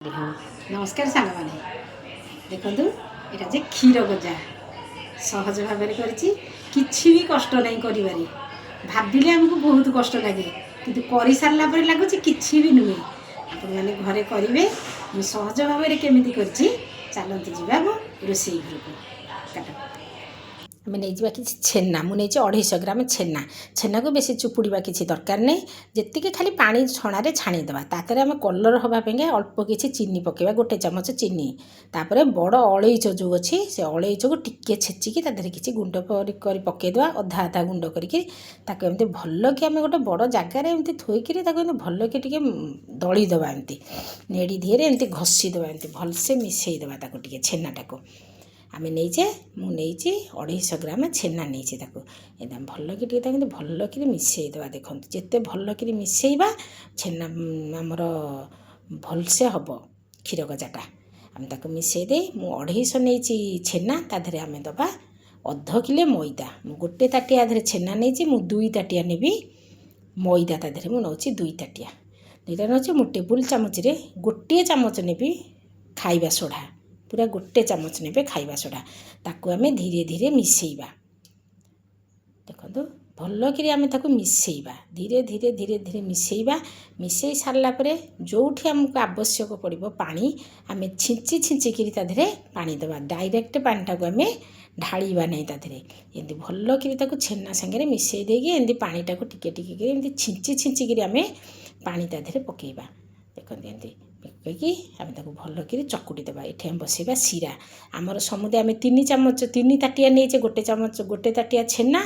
हाँ नमस्कार सांग मैंने देखु यहाँ जे क्षीर गजा सहज भाव कि कष्ट नहीं कर भाविले आमको बहुत कष्ट लगे कि कर सारा लगुच कि भी नुहे आप घरे करेंगे मुझे सहज भाव केमी कर चलते जावा रोसे घर को काट आम नहीं जावा कि छेना मुझे 250 ग्राम छेना छेना को बेसी चुपुड़ा किसी दरकार नहीं जी खाली पानी छणारे छाणीदे ताकि आम कलर हाँपाई अल्प किसी चीनी पकेबा 1 चामच चीनी तापर बड़ अलईच जो अच्छी से अलईच को टिके छेचिकी देहरे किसी गुंड कर पकईदे अधा अधा गुंड करके एमती भल कि आम गोटे बड़ जगार एमती थोक भल कि दलीदे एमती नेड़ी दिहरे एमती घसीदे एमती भलसे मिसईदे छेनाटा को आम नहींचे मुझे 250 ग्राम छेना नहीं एकदम भल कि भल कि मिसईदे देखो जिते भल कि मिसईबा छेना आमर भलसे हम क्षीर गजाटा आम ताको मिसईदे मु 250 नहीं छेना ताधे आम दबा अध किले मैदा मु 1 ताटिया आधे छेना नहीं मु 2 ताटिया नेबी मैदा ताधे मु नौ 2 ताटिया 2टा नौ मु टेबुल चामच 1 चामच नेबी खाइबा सोडा पूरा 1 चामच ने खाइबा सोडा ताकू आम धीरे धीरे मिसईबा देखो भल कि आम ताकू मिसईबा धीरे धीरे धीरे धीरे मिसईबा मिसई सारापर जो आमको आवश्यक पड़ो पानी आम छिंची छिंचिकी ताधे पानी दबा डायरेक्ट पानीटा को आम ढाड़ा नहीं ताधे एमती भल कि छेना सांगे मिसई देगी एमती पानीटा को टिके टिके एमती छिंची छिंचिकी आम पानी ताधे पकेबा देखते एमती पकईकि आम भल कि चकुटी देवा ये बसैबा सीरा आमर समुदाय आम 3 चामच 3 ताटिया नहीं 1 चामच 1 ताटिया छेना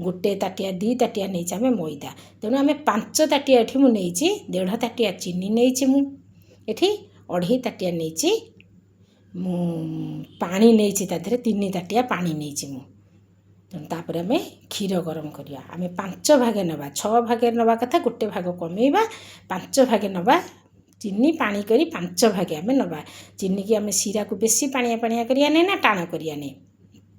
1 ताटिया 2 ताटिया नहीं आम मैदा तेणु आम 5 ताटिया ये मुझे 1.5 ताटिया चीनी नहीं मुझे 2.5 ताटिया नहीं मु पानी नहीं ताधे 3 ताटिया पानी नहीं तापर आम क्षीर गरम करिया आम 5 भागे नवा 6 भागे नवा कथा 1 भाग कमेबा 5 भागे नवा चीनी पानी करी 5 भागे आम नवा चीनी की आम सीरा को बेसी पानिया पानिया करिया नहीं ना टाण करिया नहीं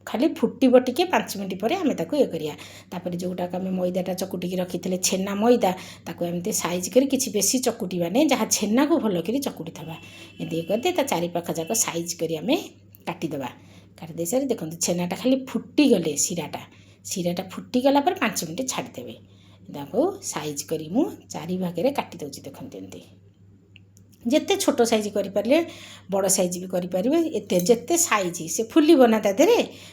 खाली फुटब टिके 5 मिनट पर आम ताको ये करिया तापर जोटा आम मैदाटा चकुटिकी रखी छेना मैदा ताको एमती साइज करी किछि बेसी चकुटिबा नहीं जहाँ छेना को भल करी चकुटी थवा एमती करदे ता चारि पाख जाक साइज करी आम काटिदेबा काटिदे सारी देखो छेनाटा खाली फुटिगले सीराटा फुटिगला पर 5 मिनट छाड़देवे ताको साइज करी मु 4 भागे काटी दउची देखते एमती जिते छोट साइज करें बड़ साइज भी करें जिते साइज से फुलब ना ताधे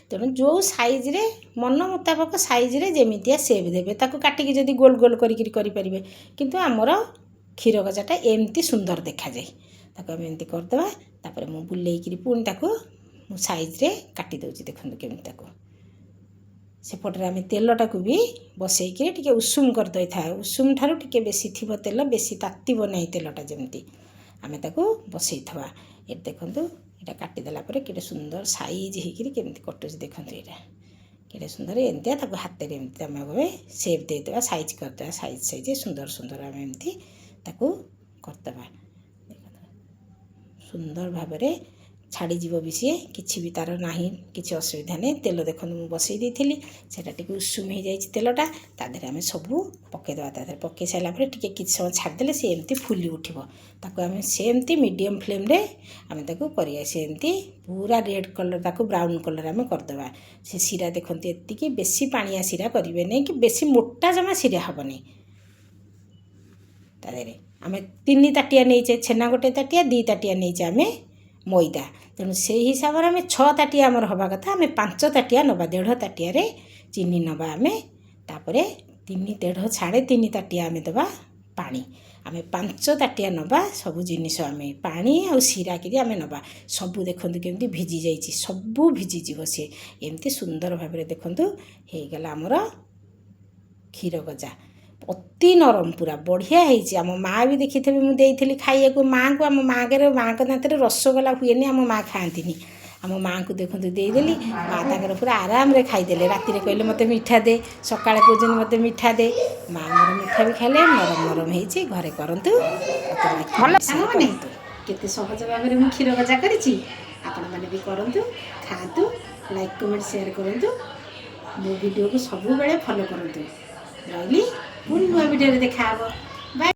तेणु जो साइज रे मन मुताबक साइज रे जमितिया सेप देवे ताको काटिकी जदि गोल गोल करें किंतु आमर क्षीर गजाटा एमती सुंदर देखा जाए ताको आम एमती करदे तापर मु बुलेकी पुणी ताको मु साइज रे काटी दउची देखंतु केमती ताको सेपटे आम तेलटा को भी बसईकि टिके उषुम करदे था उषुम ठारू टिके बेसी थी तेल बेसी तातीब नहीं तेलटा जमती आम ताको बसई थवा ये देखूँ यहाँ काटिदेला कि सुंदर साइज होमती कटुच देखूँ यहाँ कि सुंदर एमती हाथ में एमती आम सेप देदेवा साइज करदे साइज साइज सुंदर सुंदर आम एमती करदे सुंदर भाव छाड़ीज भी सी कि भी तार ना कि असुविधा नहीं तेल देखो मुझे बसई देती से उषुम हो जाए तेलटा तादेह आम सब पकईदे तादेह पकई सारापर टे कि समय छाड़दे सी एमती फुली उठो ताको आम सेमती मीडियम फ्लेम रे आम करिया से एमती पूरा रेड कलर ताको ब्राउन कलर आम करदे से सीरा देखते एति बेसी पानिया सीरा करेंगे नहीं कि बेसी मोटा जमा सीरा हेनी तादेह आम 3 ताटिया नहीं छेना 1 ताटिया 2 ताटिया नहीं आम मैदा तेणु से हिसाब से आम 6 ताटिया आमर हवा कथा आम 5 ताटिया नवा 1.5 ताटिया रे चीनी नवा आम तापर 3.5 साढ़े 3 ताटिया आम दबा पानी आम 5 ताटिया नवा सबू जिनिस आम पानी आ सीरा कि आम नवा सबू देखु केमती भिजी जाइए सबू भिजिज सी एमती सुंदर भाव देखु होगला आमर क्षीर गजा अति नरम पूरा बढ़िया आम माँ भी देखी थे मुझे खाइए माँ को आम माँ के माँ को दाँत रसगोला हुए आम माँ खाती आम माँ को देखो देदेली माँ ताकर पूरा आराम रे खाईदे राति कहले मत मिठा दे सका कौन मत मिठा दे माँ मोर मिठा भी खाले नरम नरम हो घरे करतु केते सहज भाव में क्षीर गजा करी भी करूँ खातु लाइक कमेंट शेयर करूँ मो वीडियो को सब बेले फॉलो करूँ रही पुणी नुआ वीडियो देखा।